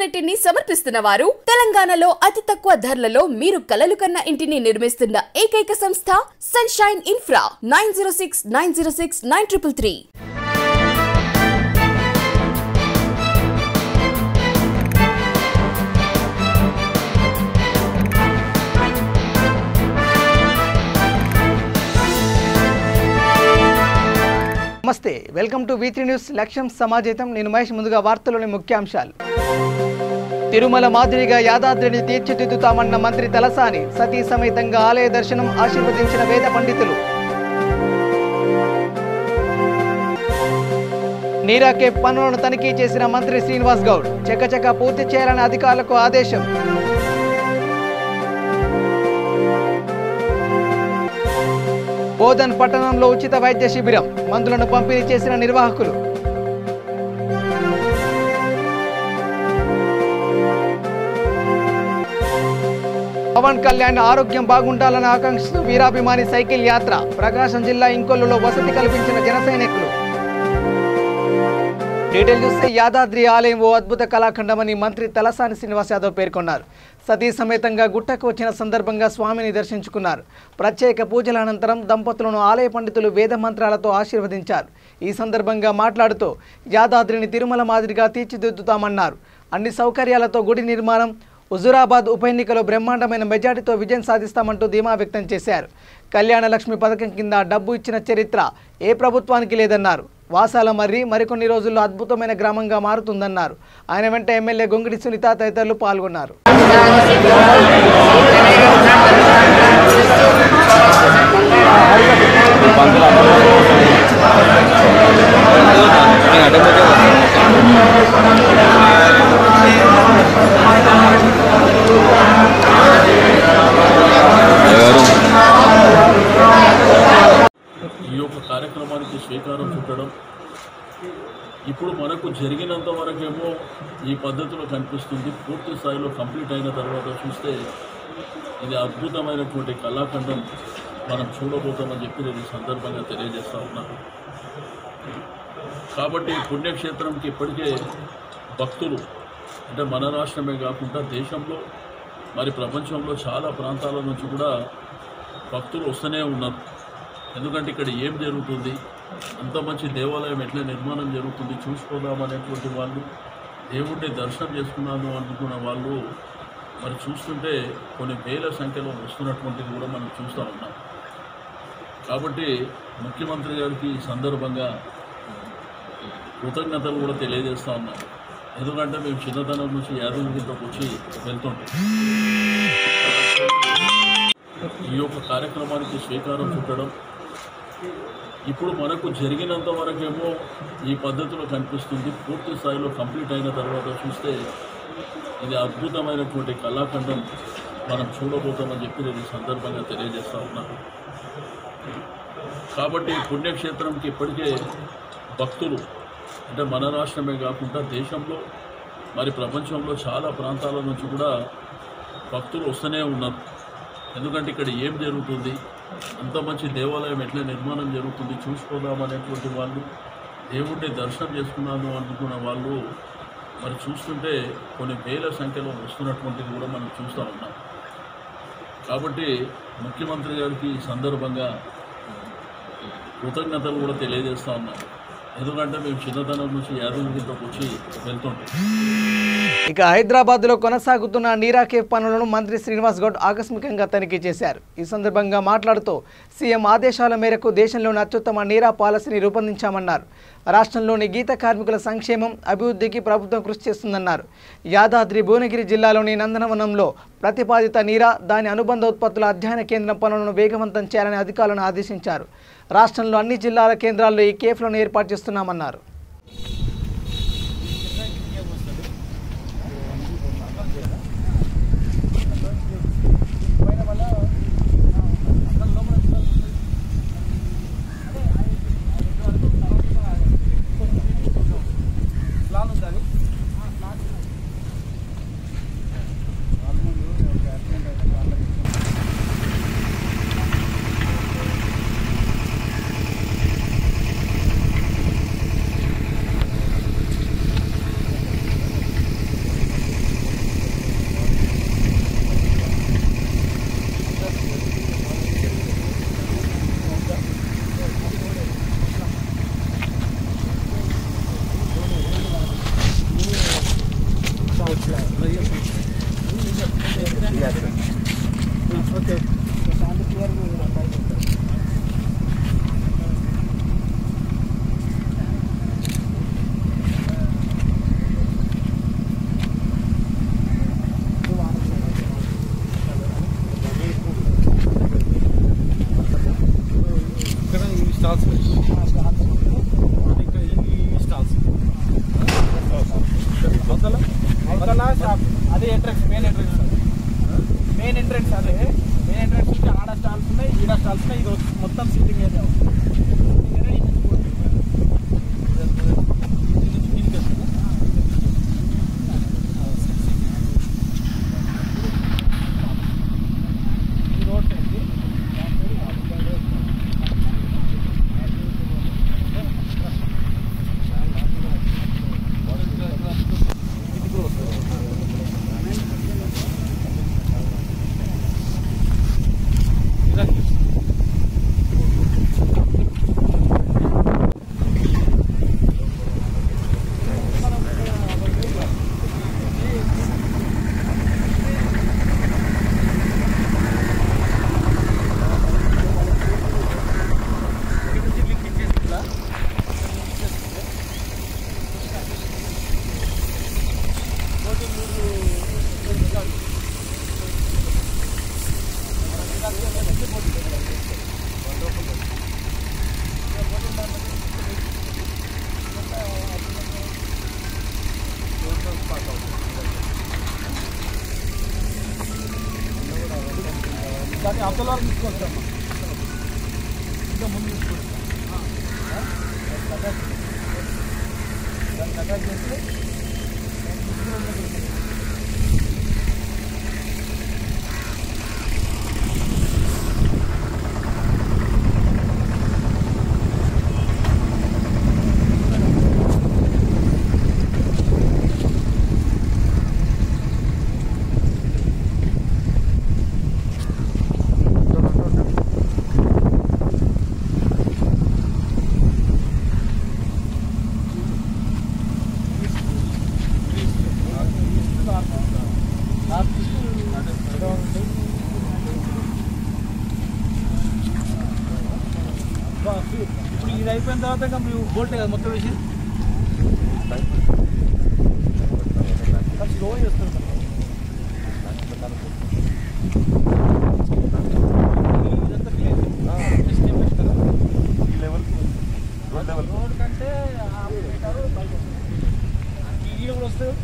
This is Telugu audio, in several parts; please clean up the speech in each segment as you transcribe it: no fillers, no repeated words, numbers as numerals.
కమ్యూనిటీని సమర్పిస్తున్న వారు తెలంగాణలో అతి తక్కువ ధరలలో మీరు కలలు కన్న ఇంటిని నిర్మిస్తున్న ఏకైక సంస్థ సన్షైన్ ఇన్ఫ్రా 9069069333. నమస్తే, వెల్కమ్ టు V3 న్యూస్ లక్ష్యం సమాజేతం. నేను మహేష్. ముందుగా వార్తలోని ముఖ్యాంశాలు. తిరుమల మాదిరిగా యాదాద్రిని తీర్చిదిద్దుతామన్న మంత్రి తలసాని. సతీ సమేతంగా ఆలయ దర్శనం ఆశీర్వదించిన వేద పండితులు. నీరా కేఫ్ పనులను తనిఖీ చేసిన మంత్రి శ్రీనివాస్ గౌడ్. చకచక పూర్తి చేయాలని అధికారులకు ఆదేశం. బోధన్ పట్టణంలో ఉచిత వైద్య శిబిరం. మందులను పంపిణీ చేసిన నిర్వాహకులు. పవన్ కళ్యాణ్ ఆరోగ్యం బాగుండాలని ఆకాంక్షిస్తూ వీరాభిమాని సైకిల్ యాత్ర. ప్రకాశం జిల్లా ఇంకొల్లులో వసతి కల్పించిన జన సైనికులు. డీటెయిల్ చూస్తే యాదాద్రి ఆలయం ఓ అద్భుత కళాఖండమని మంత్రి తలసాని శ్రీనివాస్ యాదవ్ పేర్కొన్నారు. సతీ సమేతంగా గుట్టకు వచ్చిన సందర్భంగా స్వామిని దర్శించుకున్నారు. ప్రత్యేక పూజల అనంతరం దంపతులను ఆలయ పండితులు వేద మంత్రాలతో ఆశీర్వదించారు. ఈ సందర్భంగా మాట్లాడుతూ యాదాద్రిని తిరుమల మాదిరిగా తీర్చిదిద్దుతామన్నారు. అన్ని సౌకర్యాలతో గుడి నిర్మాణం, హుజూరాబాద్ ఉప ఎన్నికలో బ్రహ్మాండమైన మెజార్టీతో విజయం సాధిస్తామంటూ ధీమా వ్యక్తం చేశారు. కళ్యాణ లక్ష్మి పథకం కింద డబ్బు ఇచ్చిన చరిత్ర ఏ ప్రభుత్వానికి లేదన్నారు. వాసాల మరికొన్ని రోజుల్లో అద్భుతమైన గ్రామంగా మారుతుందన్నారు. ఆయన వెంట ఎమ్మెల్యే గొంగిడి సునీత తదితరులు పాల్గొన్నారు. ఈ యొక్క కార్యక్రమానికి శ్రీకారం చుట్టడం ఇప్పుడు మనకు జరిగినంత వరకేమో ఈ పద్ధతిలో కనిపిస్తుంది. పూర్తి స్థాయిలో కంప్లీట్ అయిన తర్వాత చూస్తే ఇది అద్భుతమైనటువంటి కళాఖండం మనం చూడబోతామని చెప్పి నేను ఈ సందర్భంగా తెలియజేస్తూ ఉన్నాను. కాబట్టి పుణ్యక్షేత్రంకి ఇప్పటికే భక్తులు అంటే మన రాష్ట్రమే కాకుండా దేశంలో మరి ప్రపంచంలో చాలా ప్రాంతాల నుంచి కూడా భక్తులు వస్తూనే ఉన్నారు. ఎందుకంటే ఇక్కడ ఏం జరుగుతుంది, అంత మంచి దేవాలయం ఎట్లా నిర్మాణం జరుగుతుంది చూసుకోదామనేటువంటి వాళ్ళు, దేవుడిని దర్శనం చేసుకున్నాను అనుకున్న వాళ్ళు మరి చూస్తుంటే కొన్ని వేల సంఖ్యలో వస్తున్నటువంటిది కూడా మనం చూస్తూ ఉన్నాం. కాబట్టి ముఖ్యమంత్రి గారికి ఈ సందర్భంగా కృతజ్ఞతలు కూడా తెలియజేస్తూ ఉన్నాం. ఎందుకంటే మేము చిన్నతనం నుంచి యాదగిరిలోకి వచ్చి వెళ్తుంటాం. ఈ యొక్క కార్యక్రమానికి శ్రీకారం చుట్టడం ఇప్పుడు మనకు జరిగినంత వరకేమో ఈ పద్ధతిలో కనిపిస్తుంది. పూర్తి స్థాయిలో కంప్లీట్ అయిన తర్వాత చూస్తే ఇది అద్భుతమైనటువంటి కళాఖండం మనం చూడబోతామని చెప్పి నేను ఈ సందర్భంగా తెలియజేస్తూ ఉన్నాను. కాబట్టి పుణ్యక్షేత్రంకి ఇప్పటికే భక్తులు అంటే మన రాష్ట్రమే కాకుండా దేశంలో మరి ప్రపంచంలో చాలా ప్రాంతాల నుంచి కూడా భక్తులు వస్తూనే ఉన్నారు. ఎందుకంటే ఇక్కడ ఏం జరుగుతుంది, అంత మంచి దేవాలయం ఎట్లా నిర్మాణం జరుగుతుంది చూసుకోదామనేటువంటి వాళ్ళు, దేవుడిని దర్శనం చేసుకున్నాను అనుకున్న వాళ్ళు మరి చూస్తుంటే కొన్ని వేల సంఖ్యలో వస్తున్నటువంటిది కూడా మనం చూస్తూ ఉన్నాం. కాబట్టి ముఖ్యమంత్రి గారికి ఈ సందర్భంగా కృతజ్ఞతలు కూడా తెలియజేస్తూ ఉన్నాం. ఎందుకంటే మేము చిన్నతనం నుంచి యాదగిరిలోకి వచ్చి వెళ్తుంటాం. ఇక హైదరాబాద్లో కొనసాగుతున్న నీరా కేఫ్ పనులను మంత్రి శ్రీనివాస్ గౌడ్ ఆకస్మికంగా తనిఖీ చేశారు. ఈ సందర్భంగా మాట్లాడుతూ సీఎం ఆదేశాల మేరకు దేశంలోని అత్యుత్తమ నీరా పాలసీని రూపొందించామన్నారు. రాష్ట్రంలోని గీత కార్మికుల సంక్షేమం, అభివృద్ధికి ప్రభుత్వం కృషి చేస్తుందన్నారు. యాదాద్రి భువనగిరి జిల్లాలోని నందనవనంలో ప్రతిపాదిత నీరా, దాని అనుబంధ ఉత్పత్తుల అధ్యయన కేంద్రం పనులను వేగవంతం చేయాలని అధికారులను ఆదేశించారు. రాష్ట్రంలో అన్ని జిల్లాల కేంద్రాల్లో ఈ కేఫ్లను ఏర్పాటు చేస్తున్నామన్నారు. అదే ఎంట్రెన్స్ మెయిన్ ఎంట్రెన్స్ అదే మెయిన్ ఎంట్రెన్స్ నుంచి ఆడ స్టాల్స్ ఉన్నాయి, ఈడ స్టాల్స్ ఉన్నాయి. ఇది మొత్తం సిట్టింగ్ ఏరియా. దాన్ని అవతల వరకు తీసుకొస్తాం. ఇంకా ముందు తీసుకొస్తాం. దాన్ని అటాచ్ చేస్తే ఇప్పుడు ఇది అయిపోయిన తర్వాత ఇంకా మేము బోల్టే కదా మొత్తం వేసి స్లో చేస్తాం. రోడ్ కంటే ఈడ కూడా వస్తుంది.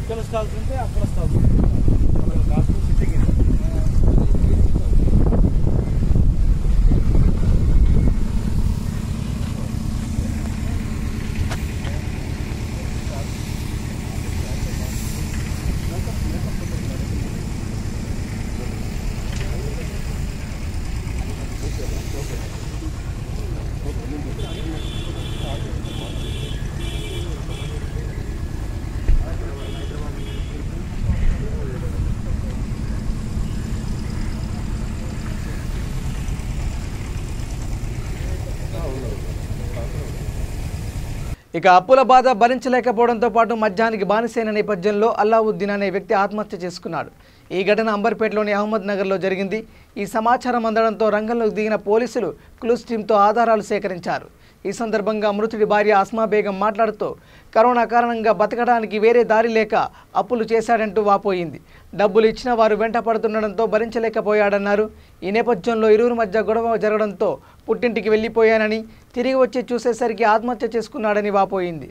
ఇక్కడ స్టాల్స్ ఉంటే అక్కడ స్టాల్స్ సిట్టింగ్. ఇక అప్పుల బాధ భరించలేకపోవడంతో పాటు మద్యానికి బానిసైన నేపథ్యంలో అల్లావుద్దీన్ అనే వ్యక్తి ఆత్మహత్య చేసుకున్నాడు. ఈ ఘటన అంబర్పేటలోని అహ్మద్ నగర్లో జరిగింది. ఈ సమాచారం అందడంతో రంగంలోకి దిగిన పోలీసులు క్లూస్ టీంతో ఆధారాలు సేకరించారు. ఈ సందర్భంగా మృతుడి భార్య అస్మా బేగం మాట్లాడుతూ కరోనా కారణంగా బతకడానికి వేరే దారి లేక అప్పులు చేశాడంటూ వాపోయింది. డబ్బులు ఇచ్చిన వారు వెంట పడుతుండడంతో భరించలేకపోయాడన్నారు. ఈ నేపథ్యంలో ఇరువురి మధ్య గొడవ జరగడంతో పుట్టింటికి వెళ్ళిపోయానని, తిరిగి వచ్చి చూసేసరికి ఆత్మహత్య చేసుకున్నాడని వాపోయింది.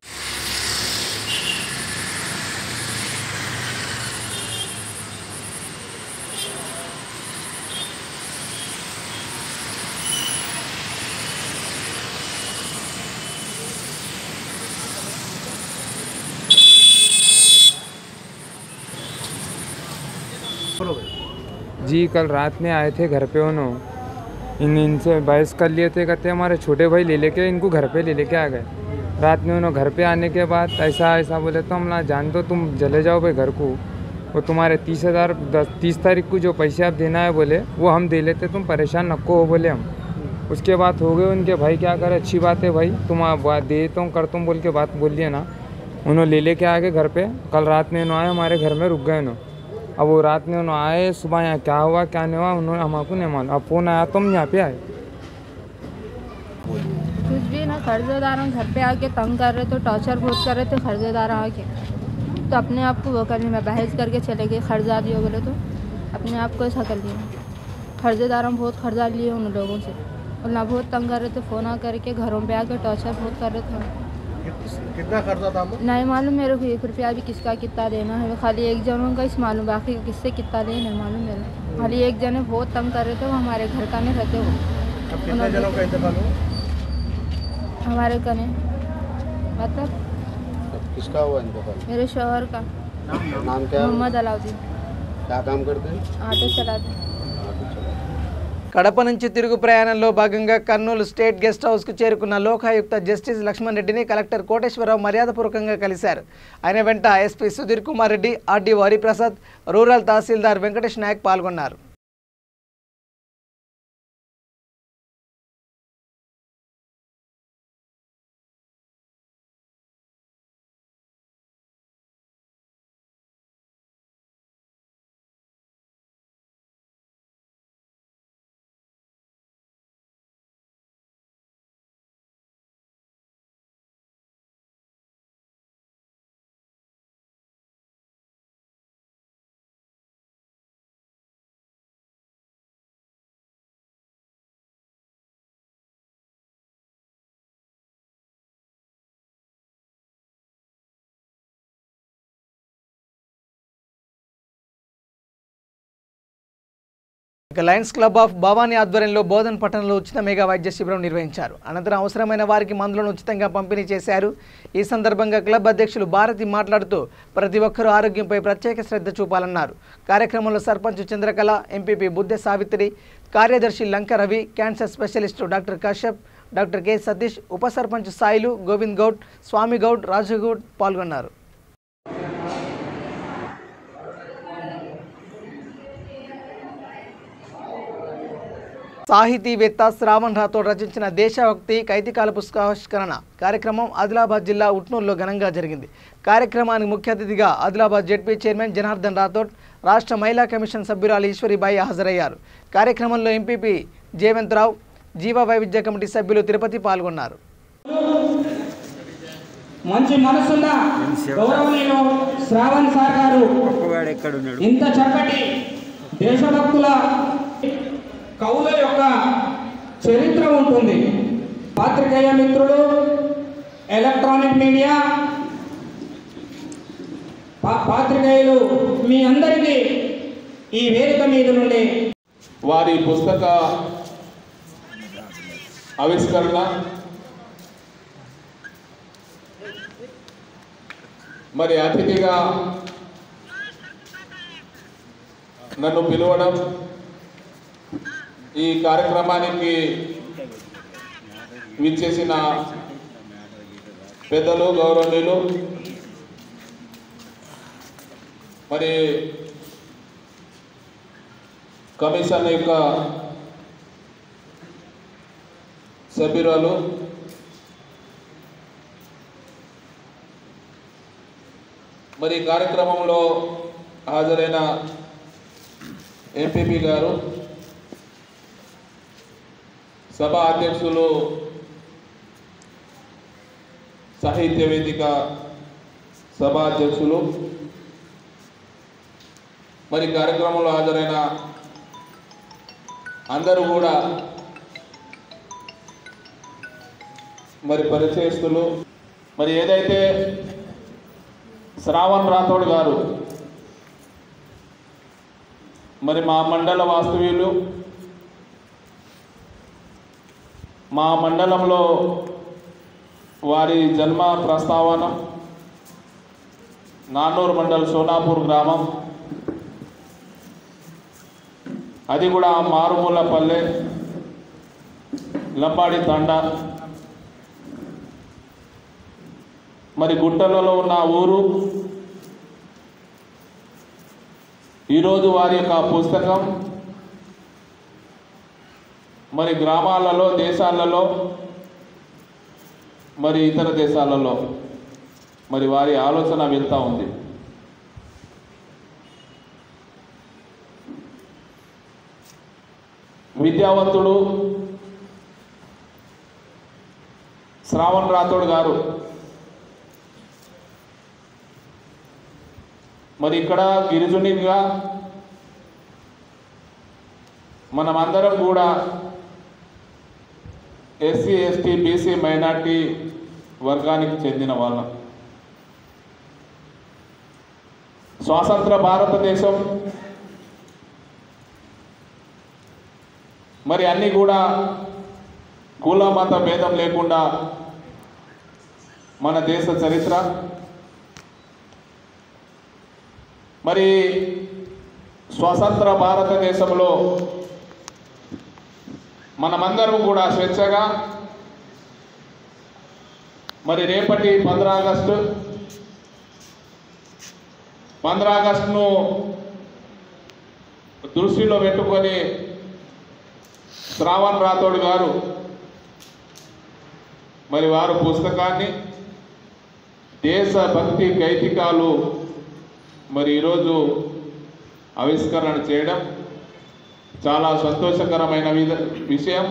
जी कल रात में आए थे घर पे उन्होंने इनसे बहस कर लिए थे। कहते हमारे छोटे भाई ले लेके इनको घर पे ले लेके आ गए। रात में उन्होंने घर पे आने के बाद ऐसा बोले तो हम ना जान दो, तुम चले जाओ भाई घर को, वो तुम्हारे 30 तारीख को जो पैसे आप देना है बोले वो हम दे लेते, तुम परेशान नको हो बोले हम। उसके बाद हो गए उनके भाई क्या करे, अच्छी बात है भाई तुम दे तो कर तुम बोल के बात बोलिए ना। उन्होंने ले लेके आ गए घर पे। कल रात में उन्होंने आए हमारे घर में रुक गए उन्होंने। अब वो रात में उन्होंने आए, सुबह यहाँ क्या हुआ क्या नहीं हुआ उन्होंने हमको नहीं मालूम। अब फ़ोन आया तो हम यहाँ पे आए। कुछ भी ना, कर्जेदारों घर पे आके तंग कर रहे, तो टॉर्चर बहुत कर रहे थे कर्जेदार आके। तो अपने आप को वो कर लिया, मैं बहस करके चले गए, खर्जा दिए बोले तो अपने आप को ऐसा कर लिया। खर्जेदार हम बहुत खर्जा लिए उन लोगों से, और ना बहुत तंग कर रहे थे, फ़ोन करके घरों पे आकर टॉर्चर बहुत कर रहे थे। कितना खर्चा था? नहीं मालूम मेरे को, 1 रुपया भी किसका कितना देना है, खाली एक जनों का इस मालूम, बाकी किससे कितना देना है मालूम मेरे। खाली एक जने बहुत तंग कर रहे थे, वो हमारे घर का नहीं रहते वो। अब कितने जनों का इंतकाल हुआ? हमारे कने मतलब किसका हुआ इंतकाल? मेरे शोहर का। नाम क्या है? मोहम्मद अलाउद्दीन। क्या काम करते हैं? ఆటో చలాते। కడప నుంచి తిరుగు ప్రయాణంలో భాగంగా కర్నూలు స్టేట్ గెస్ట్ హౌస్కు చేరుకున్న లోకాయుక్త జస్టిస్ లక్ష్మణ్ రెడ్డిని కలెక్టర్ కోటేశ్వరరావు మర్యాదపూర్వకంగా కలిశారు. ఆయన వెంట SP Sudheer Kumar Reddy, RDO Hariprasad, rural tahsildar Venkatesh Naik పాల్గొన్నారు. లయన్స్ క్లబ్ ఆఫ్ భవానీ ఆధ్వర్యంలో బోధన్ పట్టణంలో ఉచిత మెగా వైద్య శిబిరం నిర్వహించారు. అనంతరం అవసరమైన వారికి మందులను ఉచితంగా పంపిణీ చేశారు. ఈ సందర్భంగా క్లబ్ అధ్యక్షులు భారతి మాట్లాడుతూ ప్రతి ఒక్కరూ ఆరోగ్యంపై ప్రత్యేక శ్రద్ధ చూపాలన్నారు. కార్యక్రమంలో సర్పంచ్ చంద్రకళ, ఎంపీపీ బుద్దె సావిత్రి, కార్యదర్శి Lanka Ravi, cancer specialist doctor Kashyap, doctor K Satish, ఉప సర్పంచ్ సాయిలు, గోవింద్ గౌడ్, స్వామి గౌడ్, రాజు గౌడ్ పాల్గొన్నారు. సాహితీవేత్త శ్రావణ్ రాథోడ్ రచించిన దేశభక్తి కైతికాల పుస్తకావిష్కరణ కార్యక్రమం ఆదిలాబాద్ జిల్లా ఉట్నూరులో ఘనంగా జరిగింది. కార్యక్రమానికి ముఖ్య అతిథిగా ఆదిలాబాద్ జెడ్పీ చైర్మన్ జనార్దన్ రాథోడ్, రాష్ట్ర మహిళా కమిషన్ సభ్యురాలు ఈశ్వరీబాయి హాజరయ్యారు. కార్యక్రమంలో ఎంపీపీ జయవంతరావు, జీవ వైవిధ్య కమిటీ సభ్యులు తిరుపతి పాల్గొన్నారు. మంచి మనసున్న గౌరవనీయులు శ్రావణ్ సార్ గారు ఇంత చక్కటి దేశభక్తుల కవుల యొక్క చరిత్ర ఉంటుంది. పాత్రికేయ మిత్రులు, ఎలక్ట్రానిక్ మీడియా పాత్రికేయులు మీ అందరికీ ఈ వేదిక మీద నుండి వారి పుస్తక ఆవిష్కరణ మరి అతిథిగా నన్ను పిలవడం, ఈ కార్యక్రమానికి విచ్చేసిన పెద్దలు, గౌరవనీయులు, మరి కమిషన్ యొక్క సభ్యురాలు, మరి కార్యక్రమంలో హాజరైన ఎంపీపీ గారు, సభా అధ్యక్షులు, సాహిత్య వేదిక సభా అధ్యక్షులు, మరి కార్యక్రమంలో హాజరైన అందరూ కూడా మరి పరిచయస్తులు, మరి ఏదైతే శ్రావణ్ రాథోడ్ గారు మరి మా మండల వాస్తవ్యులు, మా మండలంలో వారి జన్మ ప్రస్తావన నాన్నూరు మండల్ సోనాపూర్ గ్రామం, అది కూడా మారుమూల పల్లె, లంబాడి తండా, మరి గుట్టలలో ఉన్న ఊరు. ఈరోజు వారి యొక్క పుస్తకం మరి గ్రామాలలో, దేశాలలో, మరి ఇతర దేశాలలో మరి వారి ఆలోచన వెళ్తూ ఉంది. విద్యావంతుడు శ్రావణ్ రాథోడ్ గారు మరి ఇక్కడ గిరిజనునిగా మనమందరం కూడా ఎస్సీ ఎస్టీ బీసీ మైనార్టీ వర్గానికి చెందిన వాళ్ళం. స్వాతంత్ర భారతదేశం మరి అన్నీ కూడా కుల మత భేదం లేకుండా మన దేశ చరిత్ర. మరి స్వతంత్ర భారతదేశంలో మనమందరం కూడా స్వేచ్ఛగా మరి రేపటి 15 ఆగస్టును దృష్టిలో పెట్టుకొని శ్రావణ్ రాథోడ్ గారు మరి వారు పుస్తకాన్ని దేశభక్తి గైతికాలు మరి ఈరోజు ఆవిష్కరణ చేయడం చాలా సంతోషకరమైన విషయం.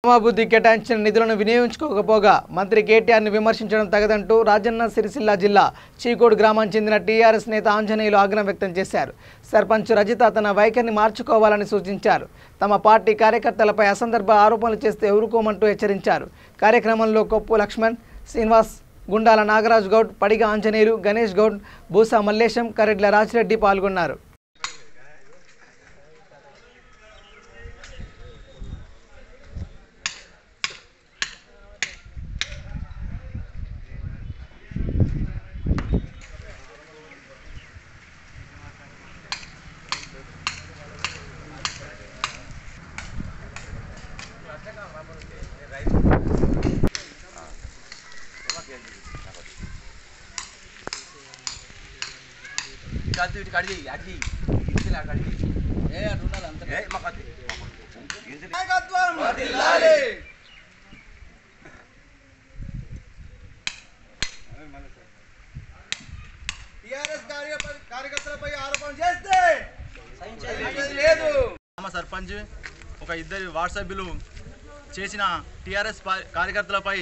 గ్రామాభివృద్ధి కేటాయించిన నిధులను వినియోగించుకోకపోగా మంత్రి కేటీఆర్ని విమర్శించడం తగదంటూ రాజన్న సిరిసిల్ల జిల్లా చీకోడు గ్రామానికి చెందిన టీఆర్ఎస్ నేత ఆంజనేయులు ఆగ్రహం వ్యక్తం చేశారు. సర్పంచ్ రజిత తన వైఖరిని మార్చుకోవాలని సూచించారు. తమ పార్టీ కార్యకర్తలపై అసందర్భ ఆరోపణలు చేస్తే ఊరుకోమంటూ హెచ్చరించారు. కార్యక్రమంలో కొప్పు లక్ష్మణ్, శ్రీనివాస్, గుండాల నాగరాజ్ గౌడ్, పడిగ ఆంజనేయులు, గణేష్ గౌడ్, బూసా మల్లేశం, కరెడ్ల రాజిరెడ్డి పాల్గొన్నారు. సర్పంచ్ ఒక ఇద్దరు వార్డు సభ్యులు చేసిన టీఆర్ఎస్ కార్యకర్తలపై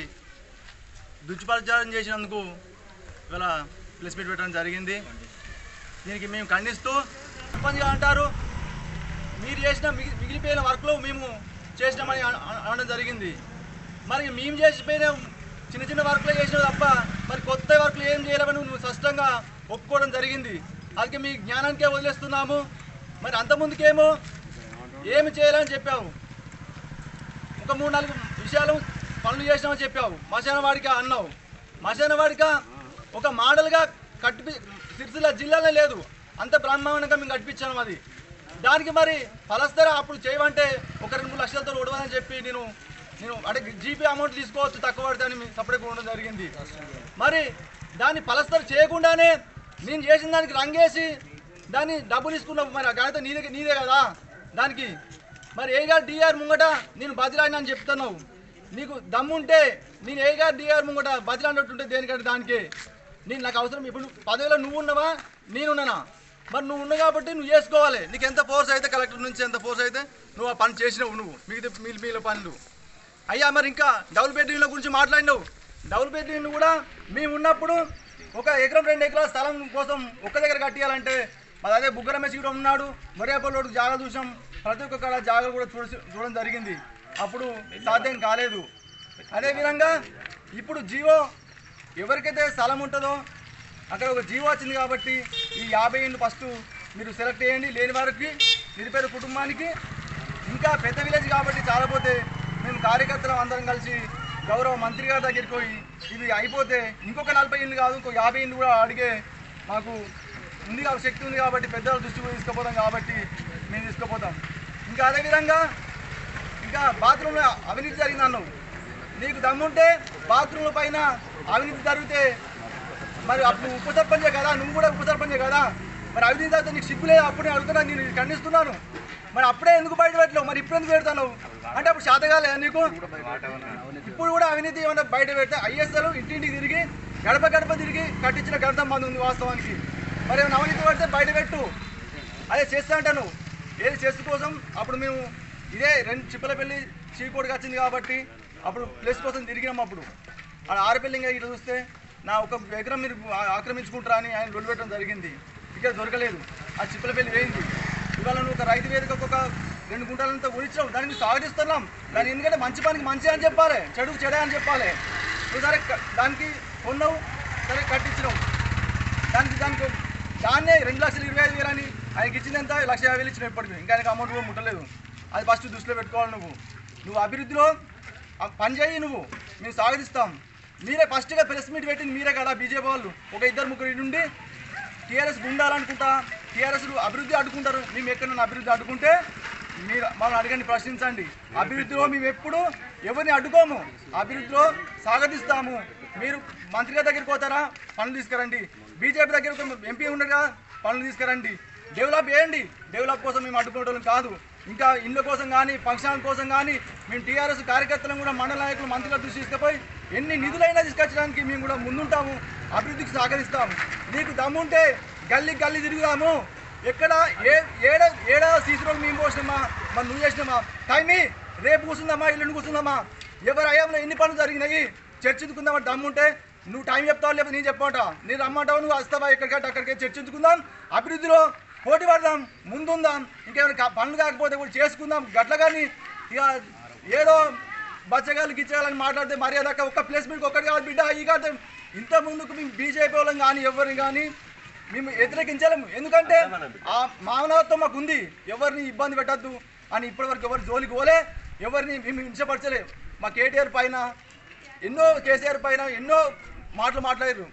దుష్ప్రచారం చేసినందుకు ఇవాళ ప్రెస్ మీట్ పెట్టడం జరిగింది. దీనికి మేము ఖండిస్తూ సర్పంచ్గా అంటారు మీరు చేసిన మిగిలిపోయిన వర్క్లు మేము చేసినామని అనడం జరిగింది. మరి మేము చేసిపోయిన చిన్న చిన్న వర్క్లు చేసినావు తప్ప మరి కొత్త వర్క్లు ఏం చేయాలని నువ్వు స్పష్టంగా ఒప్పుకోవడం జరిగింది. అందుకే మీ జ్ఞానానికే వదిలేస్తున్నాము. మరి అంతకుముందుకేమో ఏమి చేయాలని చెప్పావు, ఒక 3-4 విషయాలు పనులు చేసినామని చెప్పావు. మశానవాడిక అన్నావు. మశానవాడిక ఒక మోడల్గా సిరిసిల్ల జిల్లాలో లేదు, అంత బ్రహ్మాండంగా మేము కట్టించాము. అది దానికి మరి ఫలస్తరా అప్పుడు చేయమంటే ఒక 2-3 లక్షలతో ఉడవని చెప్పి నేను అంటే జీపీ అమౌంట్ తీసుకోవచ్చు తక్కువ పడితే అని సపరేట్గా ఉండడం జరిగింది. మరి దాన్ని ఫలస్తర చేయకుండానే నేను చేసిన దానికి రంగేసి దాన్ని డబ్బులు తీసుకున్నావు. మరి గణిత నీదే కదా. దానికి మరి ఏగారు డిఆర్ ముంగట నేను బదిలాడినా అని చెప్తున్నావు. నీకు దమ్ముంటే నేను ఏగారు డిఆర్ ముంగట బదిలాడినట్టుంటే దేనికంటే దానికే నాకు అవసరం. ఇప్పుడు పదవిలో నువ్వు ఉన్నావా నేనున్నానా? మరి నువ్వు ఉన్నావు కాబట్టి నువ్వు చేసుకోవాలి. నీకు ఎంత ఫోర్స్ అయితే కలెక్టర్ నుంచి ఎంత ఫోర్స్ అయితే నువ్వు ఆ పని చేసినావు. నువ్వు మిగిలిన పనులు అయ్యా. మరి ఇంకా డబుల్ బెడ్రూమ్ల గురించి మాట్లాడినావు. డబుల్ బెడ్రూమ్లు కూడా మేము ఉన్నప్పుడు 1 ఎకరం 2 ఎకరాల స్థలం కోసం ఒక్క దగ్గర కట్టియాలంటే మరి అదే బుగ్గ రమేష్ కూడా ఉన్నాడు. మొరేపల్లోడు జాగా చూసాం. ప్రతి ఒక్క కాడ జాగాలు కూడా చూడడం జరిగింది. అప్పుడు సాధ్యం కాలేదు. అదేవిధంగా ఇప్పుడు జీవో ఎవరికైతే స్థలం ఉంటుందో అక్కడ ఒక జీవో వచ్చింది కాబట్టి ఈ 50 ఇండ్లు ఫస్ట్ మీరు సెలెక్ట్ చేయండి. లేని వారికి నిరుపేద కుటుంబానికి ఇంకా పెద్ద విలేజ్ కాబట్టి చాలపోతే మేము కార్యకర్తలు అందరం కలిసి గౌరవ మంత్రి గారి దగ్గరికి పోయి ఇది అయిపోతే ఇంకొక 40 ఇండ్లు కాదు ఇంకొక 50 ఇండ్లు కూడా అడిగే మాకు ఉంది కాబట్టి శక్తి ఉంది కాబట్టి పెద్దల దృష్టి కూడా తీసుకుపోతాం కాబట్టి మేము తీసుకుపోతాం. ఇంకా అదేవిధంగా ఇంకా బాత్రూంలో అవినీతి జరిగింది అన్నావు. నీకు దమ్ముంటే బాత్రూంల పైన అవినీతి జరిగితే మరి అప్పుడు ఉప సర్పంచే కదా, నువ్వు కూడా ఉప సర్పంచే కదా. మరి అవినీతి జరిగితే నీకు సిగ్గులే. అప్పుడే అడుగుతున్నా, నేను ఖండిస్తున్నాను. మరి అప్పుడే ఎందుకు బయట పెట్టలేవు? మరి ఇప్పుడు ఎందుకు పెడతాను అంటే అప్పుడు శాతగాలే నీకు. ఇప్పుడు కూడా అవినీతి ఏమన్నా బయట పెడితే ఐఎస్ఎల్ ఇంటింటికి తిరిగి గడప గడప తిరిగి కట్టించిన గణతం మంది ఉంది వాస్తవానికి. మరి ఏమైనా అవినీతి పడితే బయట పెట్టు. అదే చేస్తా అంటాను. ఏది చేస్తు కోసం అప్పుడు మేము ఇదే 2 చిప్పలపల్లి చీకోడికి వచ్చింది కాబట్టి అప్పుడు ప్లేస్ కోసం తిరిగినాం. అప్పుడు ఆడ ఆరపల్లిగా ఇట్లా చూస్తే నా 1 ఎకరం మీరు ఆక్రమించుకుంటారా అని ఆయన లొల్లు పెట్టడం జరిగింది. ఇక్కడ దొరకలేదు. ఆ చిప్పలపల్లి వేయింది. ఇవాళ నువ్వు ఒక రైతు వేదికకు ఒక 2 గుంటలంతా ఊరించావు, దానికి స్వాగతిస్తున్నాం. దాని ఎందుకంటే మంచి పనికి మంచి అని చెప్పాలి, చెడుకు చెడే అని చెప్పాలి. నువ్వు సరే దానికి కొన్నావు, సరే కట్టించినావు, దాన్నే 2,25,000 అని ఆయనకి ఇచ్చింది ఎంత 1,50,000 ఇచ్చినావు. ఇప్పటికి ఇంకా ఆయనకు అమౌంట్ కూడా ముట్టలేదు. అది ఫస్ట్ దృష్టిలో పెట్టుకోవాలి. నువ్వు అభివృద్ధిలో పని చేయి, మేము స్వాగతిస్తాం. మీరే ఫస్ట్గా ప్రెస్ మీట్ పెట్టింది మీరే కదా బీజేపీ వాళ్ళు. ఒక 2-3 నుండి టీఆర్ఎస్ గుండాలనుకుంటా, టీఆర్ఎస్ అభివృద్ధి అడ్డుకుంటారు. మేము ఎక్కడైనా అభివృద్ధి అడ్డుకుంటే మీరు మమ్మల్ని అడగండి, ప్రశ్నించండి. అభివృద్ధిలో మేము ఎప్పుడు ఎవరిని అడ్డుకోము, అభివృద్ధిలో స్వాగతిస్తాము. మీరు మంత్రి గారి దగ్గరికి పోతారా, పనులు తీసుకురండి. బీజేపీ దగ్గర ఎంపీ ఉండగా పనులు తీసుకురండి. డెవలప్ చేయండి. డెవలప్ కోసం మేము అడ్డుకోవడం కాదు. ఇంకా ఇళ్ళ కోసం కానీ ఫంక్షన్ కోసం కానీ మేము టీఆర్ఎస్ కార్యకర్తలను కూడా మండల నాయకులు మంత్రుల దృష్టి తీసుకుపోయి ఎన్ని నిధులైనా తీసుకొచ్చడానికి మేము కూడా ముందుంటాము, అభివృద్ధికి సహకరిస్తాము. నీకు దమ్ముంటే గల్లీ తిరుగుదాము. ఎక్కడ ఏడా సీసీ రోడ్డు మేము పోసినామా, మరి నువ్వు చేసినామా? టైమీ రేపు కూర్చుందామా, ఇల్లు కూర్చుందామా? ఎవరు అయ్యాంలో ఎన్ని పనులు జరిగినాయి చర్చించుకుందామా? దమ్ముంటే నువ్వు టైం చెప్తావు, లేకపోతే నేను చెప్పాట, నేను రమ్మంటావు, నువ్వు వస్తావా? ఎక్కడికంటే అక్కడికే చర్చించుకుందాం, అభివృద్ధిలో పోటీ పడదాం, ముందుందాం. ఇంకేమైనా పనులు కాకపోతే కూడా చేసుకుందాం. గట్ల కానీ ఇక ఏదో బచ్చగాళ్ళు గిచ్చగాలని మాట్లాడితే మర్యాద ఒక్క ప్లేస్ మీకు ఒక్కటి కాదు బిడ్డ. ఈ కాదు ఇంత ముందుకు మేము బీజేపీ వాళ్ళని కానీ ఎవరిని కానీ మేము వ్యతిరేకించలేము. ఎందుకంటే ఆ మానవత్వం మాకు ఉంది. ఎవరిని ఇబ్బంది పెట్టద్దు అని ఇప్పటివరకు ఎవరు జోలికి పోలే, ఎవరిని మేము హింసపరచలేము. మా కేసీఆర్ పైన ఎన్నో మాటలు మాట్లాడారు.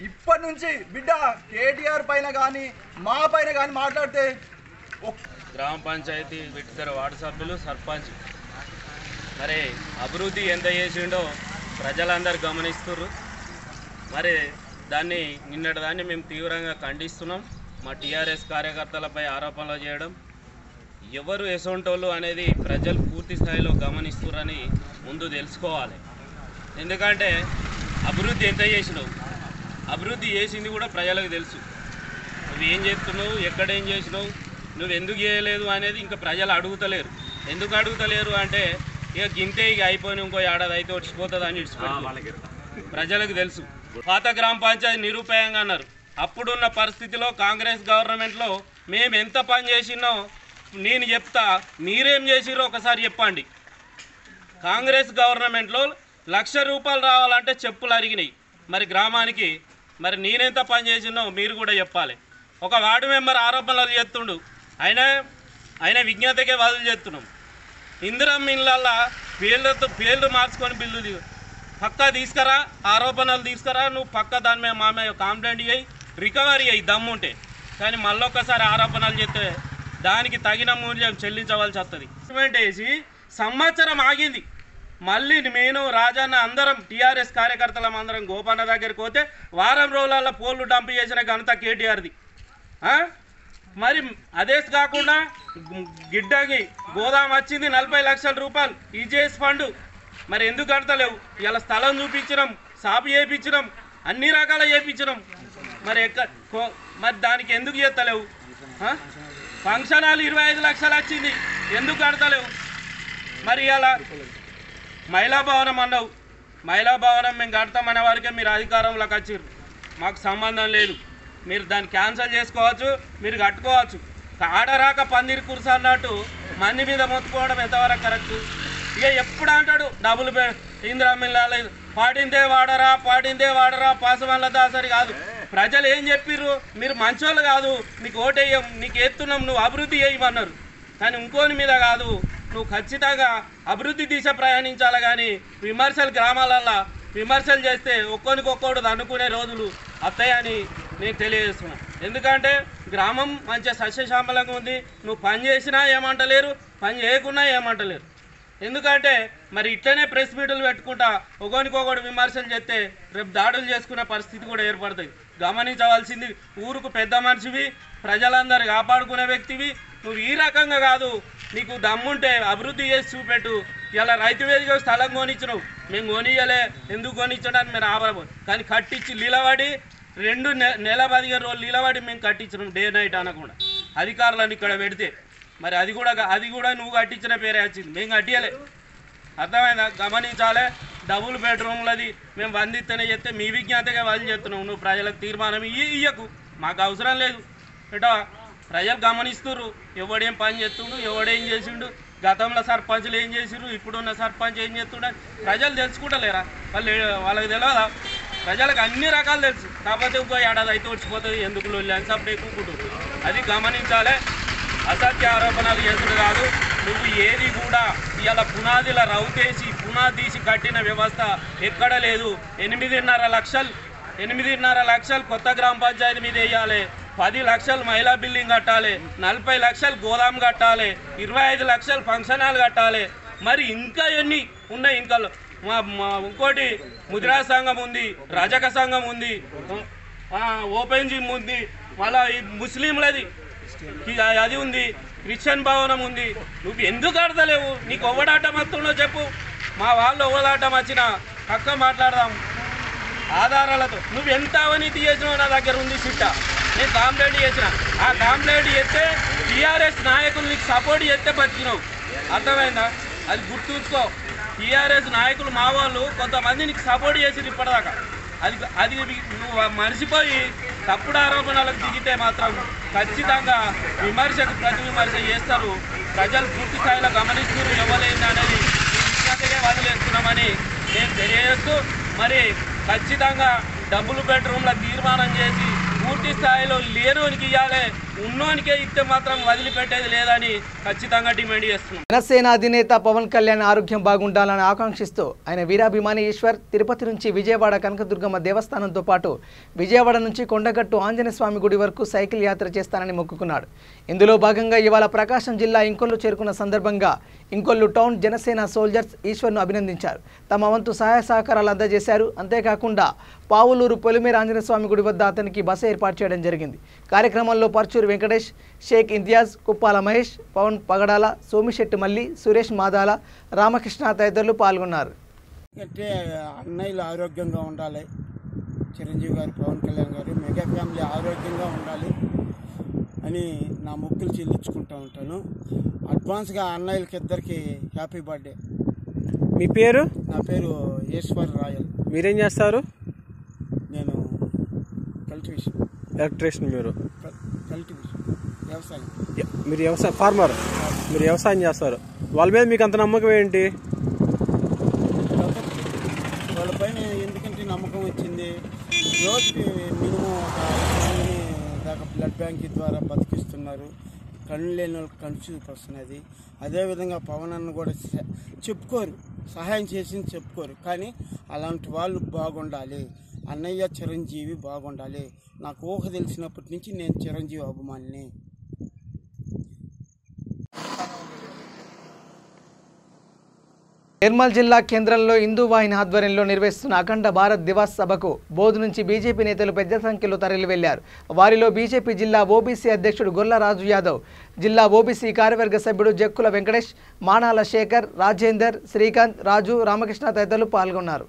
ఇప్పటి నుంచి బిడ్డ కేటీఆర్ పైన కానీ మా పైన కానీ మాట్లాడితే గ్రామ పంచాయతీ విట్టిద్దరు వార్డు సభ్యులు సర్పంచ్ మరి అభివృద్ధి ఎంత చేసిండో ప్రజలందరూ గమనిస్తున్నారు. మరి నిన్నటి మేము తీవ్రంగా ఖండిస్తున్నాం. మా టీఆర్ఎస్ కార్యకర్తలపై ఆరోపణలు చేయడం ఎవరు ఎసొంటోళ్ళు అనేది ప్రజలు పూర్తి స్థాయిలో గమనిస్తున్నారని ముందు తెలుసుకోవాలి. ఎందుకంటే అభివృద్ధి ఎంత చేసినావు, అభివృద్ధి చేసింది కూడా ప్రజలకు తెలుసు. నువ్వు ఏం చేస్తున్నావు, ఎక్కడేం చేసినావు, నువ్వు ఎందుకు చేయలేదు అనేది ఇంకా ప్రజలు అడుగుతలేరు. ఎందుకు అడుగుతలేరు అంటే ఇక గింతే ఇక అయిపోయిన ఇంకో ఏడాది అయితే వచ్చిపోతుంది అని ఇడిచిపెట్టు ప్రజలకు తెలుసు. పాత గ్రామ పంచాయతీ నిరుపయోగంగా అన్నారు. అప్పుడున్న పరిస్థితిలో కాంగ్రెస్ గవర్నమెంట్లో మేము ఎంత పని చేసినో నేను చెప్తా, మీరేం చేసిరో ఒకసారి చెప్పండి. కాంగ్రెస్ గవర్నమెంట్లో 1,00,000 రూపాయలు రావాలంటే చెప్పులు అరిగినాయి. మరి గ్రామానికి మరి నేనెంత పని చేసినో మీరు కూడా చెప్పాలి. ఒక వార్డు మెంబర్ ఆరోపణలు చేస్తుండు, ఆయన విజ్ఞతకే వదిలి చేస్తున్నాం. ఇందిరమ్మ ఇళ్ళల్లో పేర్లు మార్చుకొని బిల్లు పక్కా తీసుకురా, ఆరోపణలు తీసుకురా, నువ్వు పక్క దాని మీద మా మీద కంప్లైంట్ చేయి, రికవరీ అయ్యి దమ్ముంటే. కానీ మళ్ళొక్కసారి ఆరోపణలు చేస్తే దానికి తగిన మూల్యం చెల్లించవలసి వస్తుంది. గవర్నమెంట్ వేసి సంవత్సరం ఆగింది. మళ్ళీ నేను రాజన్న అందరం టీఆర్ఎస్ కార్యకర్తలం అందరం గోపన్న దగ్గరికి పోతే వారం రోజులలో పోల్లు డంప్ చేసిన ఘనత కేటీఆర్ది. మరి అదే కాకుండా గిడ్డకి గోదాం వచ్చింది 40 లక్షల రూపాయలు ఈజీఎస్ ఫండ్. మరి ఎందుకు కడతలేవు? ఇలా స్థలం చూపించినాం, సాపు చేయించినాం, అన్ని రకాల చేయించినాం. మరి దానికి ఎందుకు చేస్తలేవు? ఫంక్షన్ హాల్ 25 లక్షలు వచ్చింది, ఎందుకు కడతలేవు? మరి ఇలా మహిళా భవనం అన్నావు, మహిళా భవనం మేము కడతామనే వారికే మీరు అధికారంలోకి వచ్చారు. మాకు సంబంధం లేదు. మీరు దాన్ని క్యాన్సిల్ చేసుకోవచ్చు, మీరు కట్టుకోవచ్చు. ఆడరాక పందిరి కుర్స అన్నట్టు మంది మీద మొత్తుకోవడం ఎంతవరకు కరెక్ట్? ఇక ఎప్పుడు అంటాడు డబ్బులు ఇందిరామిల్లాలి పాడిందే వాడరా పాసవల్ల దాసరి కాదు. ప్రజలు ఏం చెప్పిర్రు? మీరు మంచోళ్ళు కాదు, నీకు ఓటేయం, నీకు ఎత్తున్నాం, నువ్వు అభివృద్ధి చేయమన్నారు. కానీ ఇంకోని మీద కాదు, నువ్వు ఖచ్చితంగా అభివృద్ధి దిశ ప్రయాణించాలి. కానీ విమర్శలు గ్రామాలల్లో విమర్శలు చేస్తే ఒక్కొక్కడు అనుకునే రోజులు వస్తాయని నేను తెలియజేస్తున్నాను. ఎందుకంటే గ్రామం మంచిగా సస్యశ్యామలంగా ఉంది. నువ్వు పని చేసినా ఏమంటలేరు, పని చేయకున్నా ఏమంటలేరు. ఎందుకంటే మరి ఇట్లనే ప్రెస్ మీట్లు పెట్టుకుంటా ఒకరికొకడు విమర్శలు చేస్తే రేపు దాడులు చేసుకునే పరిస్థితి కూడా ఏర్పడుతుంది. గమనించవలసింది, ఊరుకు పెద్ద మనిషివి, ప్రజలందరూ కాపాడుకునే వ్యక్తివి. నువ్వు ఈ రకంగా కాదు, నీకు దమ్ముంటే అభివృద్ధి చేసి చూపెట్టు. ఇలా రైతు వేదిక స్థలం కొనిచ్చినావు, మేము కొనియలే, ఎందుకు కొనిచ్చడానికి మీరు ఆభరణ. కానీ కట్టించి లీలవాడి 2 నెల 15 రోజులు లీలవాడి మేము కట్టించినాం, డే నైట్ అనకుండా. అధికారులను ఇక్కడ పెడితే మరి అది కూడా నువ్వు కట్టించిన పేరే వచ్చింది, మేము కట్టియలే. అర్థమైందా? గమనించాలి. డబుల్ బెడ్రూమ్లది మేము వందిస్తేనే చెప్తే మీ విజ్ఞతగా వాళ్ళు చెప్తున్నావు. నువ్వు ప్రజలకు తీర్మానం ఇయ్యకు, మాకు అవసరం లేదు. ఇట ప్రజలు గమనిస్తున్నారు ఎవడేం పని చేస్తుండు ఎవడేం చేసిండు గతంలో సర్పంచ్లు ఏం చేసిరు ఇప్పుడున్న సర్పంచ్ ఏం చేస్తుండ ప్రజలు తెలుసుకుంటలేరా వాళ్ళకి తెలియదా ప్రజలకు అన్ని రకాలు తెలుసు కాకపోతే ఇంకో ఏడాది అయితే వచ్చిపోతుంది ఎందుకు లొల్లి సపరేట్ కూకుంటుంది అది గమనించాలి అసత్య ఆరోపణలు చేసుడు కాదు నువ్వు ఏది కూడా ఇవాళ పునాదిల రౌతేసి పునాది తీసి కట్టిన వ్యవస్థ ఎక్కడ లేదు 8.5 లక్షలు కొత్త గ్రామ పంచాయతీ మీద వేయాలి 10 లక్షలు మహిళా బిల్డింగ్ కట్టాలి 40 లక్షలు గోదాం కట్టాలి 25 లక్షలు ఫంక్షన్ హాల్ కట్టాలి మరి ఇంకా ఎన్ని ఉన్నాయి ఇంకా ఇంకోటి ముద్రా సంఘం ఉంది రజక సంఘం ఉంది ఓపెన్ జిమ్ ఉంది మళ్ళీ ముస్లింలది అది ఉంది క్రిస్టియన్ భవనం ఉంది నువ్వు ఎందుకు కడతలేవు నీకు ఒవ్వడాటం వస్తుండో చెప్పు మా వాళ్ళు ఒవ్వడాటం వచ్చిన పక్క మాట్లాడదాం ఆధారాలతో నువ్వు ఎంత అవినీతి చేసినావు నా దగ్గర ఉంది సిట్ట నేను కాంప్లైంట్ చేసిన ఆ కాంప్లైంట్ చేస్తే టీఆర్ఎస్ నాయకులు నీకు సపోర్ట్ చేస్తే బతికినావు అర్థమైందా అది గుర్తుంచుకో టీఆర్ఎస్ నాయకులు మా వాళ్ళు కొంతమంది నీకు సపోర్ట్ చేసిరు ఇప్పటిదాకా అది నువ్వు మర్చిపోయి తప్పుడు ఆరోపణలకు దిగితే మాత్రం ఖచ్చితంగా విమర్శకు ప్రతి విమర్శ చేస్తారు ప్రజలు పూర్తి స్థాయిలో గమనిస్తున్నారు ఇవ్వలేదు అనేది ఈ వదిలేస్తున్నామని నేను తెలియజేస్తూ మరి ఖచ్చితంగా డబుల్ బెడ్రూమ్ల తీర్మానం చేసి పూర్తి స్థాయిలో లేనోనికి ఇవ్వాలి ఉన్నోనికే ఇస్తే మాత్రం వదిలిపెట్టేది లేదని ఖచ్చితంగా డిమాండ్ చేస్తున్నాం. జనసేన అధినేత పవన్ కళ్యాణ్ ఆరోగ్యం బాగుండాలని ఆకాంక్షిస్తూ ఆయన వీరాభిమాని ఈశ్వర్ తిరుపతి నుంచి విజయవాడ కనకదుర్గమ్మ దేవస్థానంతో పాటు విజయవాడ నుంచి కొండగట్టు ఆంజనేయ స్వామి గుడి వరకు సైకిల్ యాత్ర చేస్తానని మొక్కుకున్నాడు. ఇందులో భాగంగా ఇవాళ ప్రకాశం జిల్లా ఇంకొల్లు చేరుకున్న సందర్భంగా ఇంకొల్లు టౌన్ జనసేన సోల్జర్స్ ఈశ్వర్ను అభినందించారు. తమ వంతు సహాయ సహకారాలు అందజేశారు. అంతేకాకుండా పావులూరు పొలిమేర ఆంజనేయ స్వామి గుడి వద్ద అతనికి బస ఏర్పాటు చేయడం జరిగింది. కార్యక్రమంలో పర్చూరు వెంకటేష్, షేక్ ఇంతియాజ్, కుప్పాల మహేష్, పవన్ పగడాల, సోమిశెట్టి మల్లి, సురేష్ మాదాల, రామకృష్ణ తదితరులు పాల్గొన్నారు. అంటే అన్నయ్యలు ఆరోగ్యంగా ఉండాలి, చిరంజీవి గారు, పవన్ కళ్యాణ్ గారు, మెగా ఫ్యామిలీ ఆరోగ్యంగా ఉండాలి అని నా మొక్కులు చెల్లించుకుంటూ ఉంటాను. అడ్వాన్స్గా అన్నయ్యలకి ఇద్దరికి హ్యాపీ బర్త్డే. మీ పేరు? నా పేరు ఈశ్వర్ రాయల్. మీరేం చేస్తారు? నేను కల్టివేషన్. ఎలక్ట్రీషియన్. మీరు కల్టివేషన్ వ్యవసాయం. మీరు వ్యవసాయ ఫార్మర్, మీరు వ్యవసాయం చేస్తారు. వాళ్ళ మీద మీకు అంత నమ్మకం ఏంటి? వాళ్ళపైన ఎందుకంటే నమ్మకం వచ్చింది. రోజుకి మినిమం దాకా బ్లడ్ బ్యాంక్ ద్వారా బతికిస్తున్నారు. కళ్ళు లేని వాళ్ళకి కళ్ళు చూపు వస్తున్నది. అదేవిధంగా పవన్ అన్న కూడా చెప్పుకోరు, సహాయం చేసింది చెప్పుకోరు. కానీ అలాంటి వాళ్ళు బాగుండాలి, అన్నయ్య చిరంజీవి బాగుండాలి. నాకు ఊహ తెలిసినప్పటి నుంచి నేను చిరంజీవి అభిమానిని. నిర్మల్ జిల్లా కేంద్రంలో హిందూ వాహిని ఆధ్వర్యంలో నిర్వహిస్తున్న అఖండ భారత్ దివాస్ సభకు బోధ్ నుంచి బీజేపీ నేతలు పెద్ద సంఖ్యలో తరలి వెళ్లారు. వారిలో బీజేపీ జిల్లా ఓబీసీ అధ్యక్షుడు గొల్ల రాజు యాదవ్, జిల్లా ఓబీసీ కార్యవర్గ సభ్యుడు జక్కుల వెంకటేష్, మానాల శేఖర్, రాజేందర్, శ్రీకాంత్, రాజు, రామకృష్ణ తదితరులు పాల్గొన్నారు.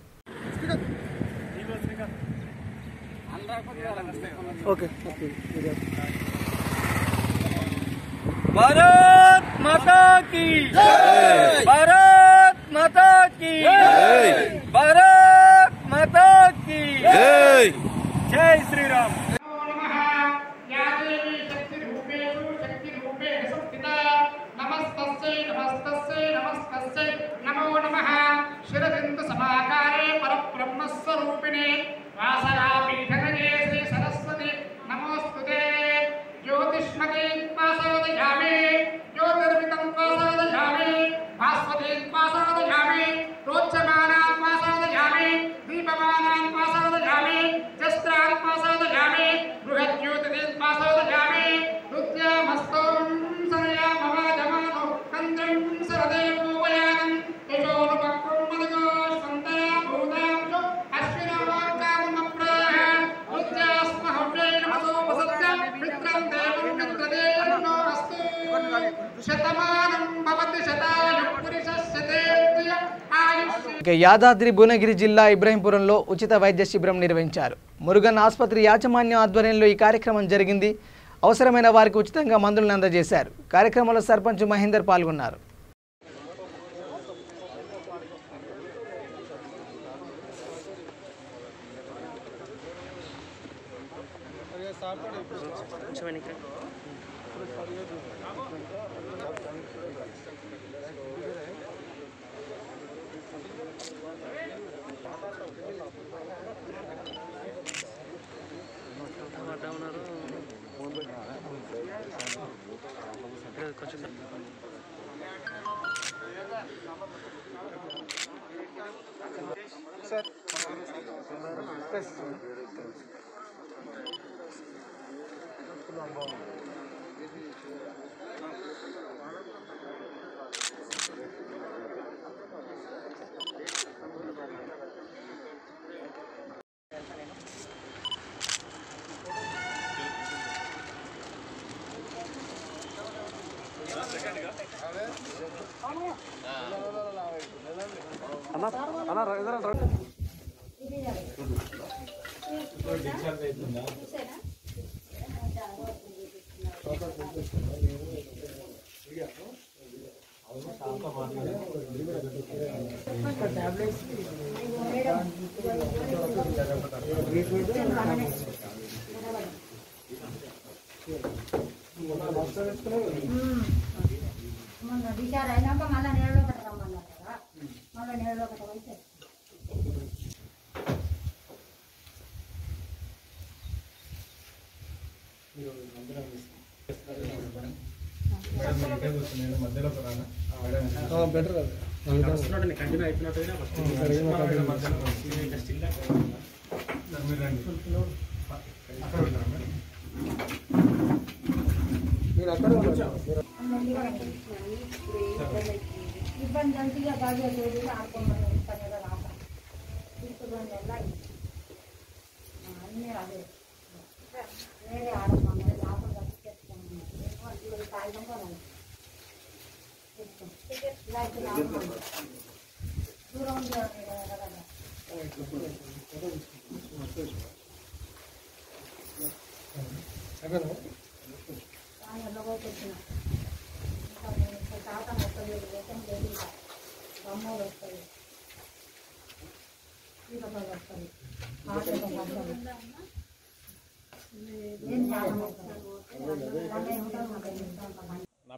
भारत माता की जय, भारत माता की जय, भारत माता की जय, जय श्री राम. नमो नमः शिरबिंदु समाकारे परब्रह्म स्वरूपिणे वासरापीठनये श्री सरस्वती नमोस्तुते. ज्योतिष्मती पासादयामि, ज्योतिर्मितं पासादयामि, भास्वतीं पासादयामि, रोचमानां पासादयामि, दीपमानां पासादयामि, जस्त्रां पासादयामि, बृहज्योतिं पासादयामि, रुद्रामस्तों सनयामवाजमानो कन्द्रं सरदेवोपयानं यशोनुपक्रं मदगोष्ठन्ता भूतांशो अश्विनवाक्काममप्राह रुद्रास्महव्यै नमसो वसत्या मित्रं देवं मित्रदेवो अस्तु शतमानं भवति शतायुः पुरुषस्य तेर्य आयुष्य. యాదాద్రి భువనగిరి జిల్లా ఇబ్రహీంపురంలో ఉచిత వైద్య శిబిరం నిర్వహించారు. మురుగన్ ఆసుపత్రి యాజమాన్యం ఆధ్వర్యంలో ఈ కార్యక్రమం జరిగింది. అవసరమైన వారికి ఉచితంగా మందులను అందజేశారు. కార్యక్రమంలో సర్పంచ్ మహేందర్ పాల్గొన్నారు. కొంచెం నా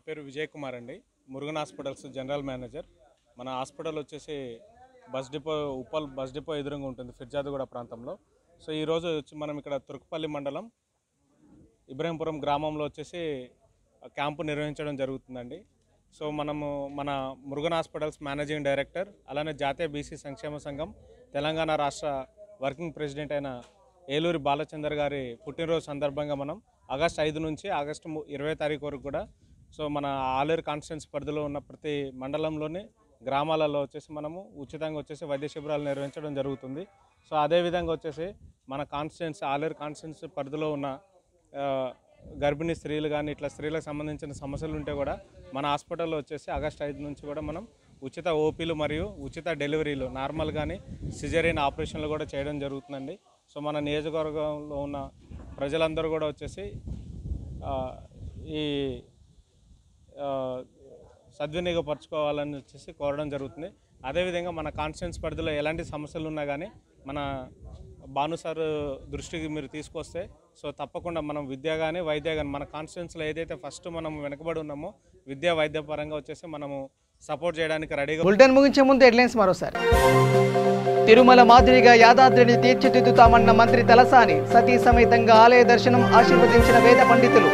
పేరు విజయ్ కుమార్ అండి, మురుగన్ హాస్పిటల్స్ జనరల్ మేనేజర్. మన హాస్పిటల్ వచ్చేసి bus depot, Uppal bus depot ఎదురుగా ఉంటుంది ఫిర్జాదుగూడ ప్రాంతంలో. సో ఈరోజు వచ్చి మనం ఇక్కడ తుర్కపల్లి మండలం ఇబ్రహీంపురం గ్రామంలో వచ్చేసి క్యాంపు నిర్వహించడం జరుగుతుందండి. సో మనము మన మురుగన్ హాస్పిటల్స్ మేనేజింగ్ డైరెక్టర్, అలానే జాతీయ బీసీ సంక్షేమ సంఘం తెలంగాణ రాష్ట్ర వర్కింగ్ ప్రెసిడెంట్ అయిన ఏలూరి బాలచందర్ గారి పుట్టినరోజు సందర్భంగా మనం ఆగస్టు 5 నుంచి ఆగస్టు 20 తారీఖు వరకు కూడా సో మన ఆలేరు కాన్స్టిట్యున్సీ పరిధిలో ఉన్న ప్రతి మండలంలోని గ్రామాలలో వచ్చేసి మనము ఉచితంగా వచ్చేసి వైద్య శిబిరాలు నిర్వహించడం జరుగుతుంది. సో అదేవిధంగా వచ్చేసి మన కాన్స్టిట్యున్సీ ఆలేరు కాన్స్టిట్యున్సీ పరిధిలో ఉన్న గర్భిణీ స్త్రీలు కానీ ఇట్లా స్త్రీలకు సంబంధించిన సమస్యలు ఉంటే కూడా మన హాస్పిటల్లో వచ్చేసి ఆగస్టు 5 నుంచి కూడా మనం ఉచిత ఓపీలు మరియు ఉచిత డెలివరీలు, నార్మల్ కానీ సిజేరియన్ ఆపరేషన్లు కూడా చేయడం జరుగుతుందండి. సో మన నియోజకవర్గంలో ఉన్న ప్రజలందరూ కూడా వచ్చేసి ఈ సద్వినియోగపరచుకోవాలని వచ్చేసి కోరడం జరుగుతుంది. అదేవిధంగా మన కాన్స్టిట్యున్సీ పరిధిలో ఎలాంటి సమస్యలు ఉన్నా కానీ మన భాను సార్ దృష్టికి మీరు తీసుకొస్తే సో తప్పకుండా మనం విద్య కానీ వైద్య కానీ మన కాన్స్టిట్యున్సీలో ఏదైతే ఫస్ట్ మనం వెనకబడి ఉన్నామో విద్యా వైద్య పరంగా వచ్చేసి మనము సపోర్ట్ చేయడానికి రెడీగా. బులెటిన్ ముగించే ముందు హెడ్లైన్స్ మరోసారి. తిరుమల మాదిరిగా యాదాద్రిని తీర్చిదిద్దుతామన్న మంత్రి తలసాని, సతీ సమేతంగా ఆలయ దర్శనం ఆశీర్వదించిన వేద పండితులు.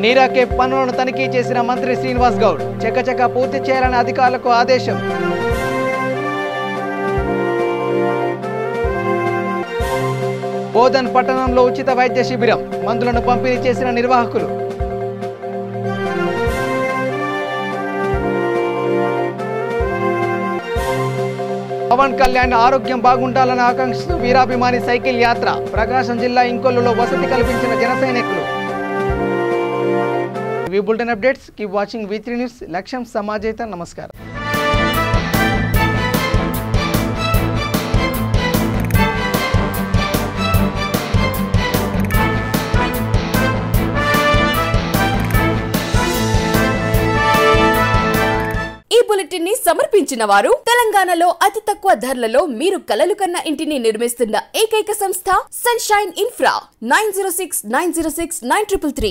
నీరా కేఫ్ పనులను తనిఖీ చేసిన మంత్రి శ్రీనివాస్ గౌడ్, చకచకా పూర్తి చేయాలని అధికారులకు ఆదేశం. బోధన్ పట్టణంలో ఉచిత వైద్య శిబిరం, మందులను పంపిణీ చేసిన నిర్వాహకులు. పవన్ కళ్యాణ్ ఆరోగ్యం బాగుండాలని ఆకాంక్షిస్తూ వీరాభిమాని సైకిల్ యాత్ర, ప్రకాశం జిల్లా ఇంకొల్లులో వసతి కల్పించిన జన సైనికులు. ఇవి bulletin updates. Keep watching V3 news. లక్ష్యం సమాజేత. నమస్కారం. బులెటిన్ ని సమర్పించిన వారు తెలంగాణలో అతి తక్కువ ధరలలో మీరు కలలు కన్న ఇంటిని నిర్మిస్తున్న ఏకైక సంస్థ సన్షైన్ ఇన్ఫ్రా. 9069069333.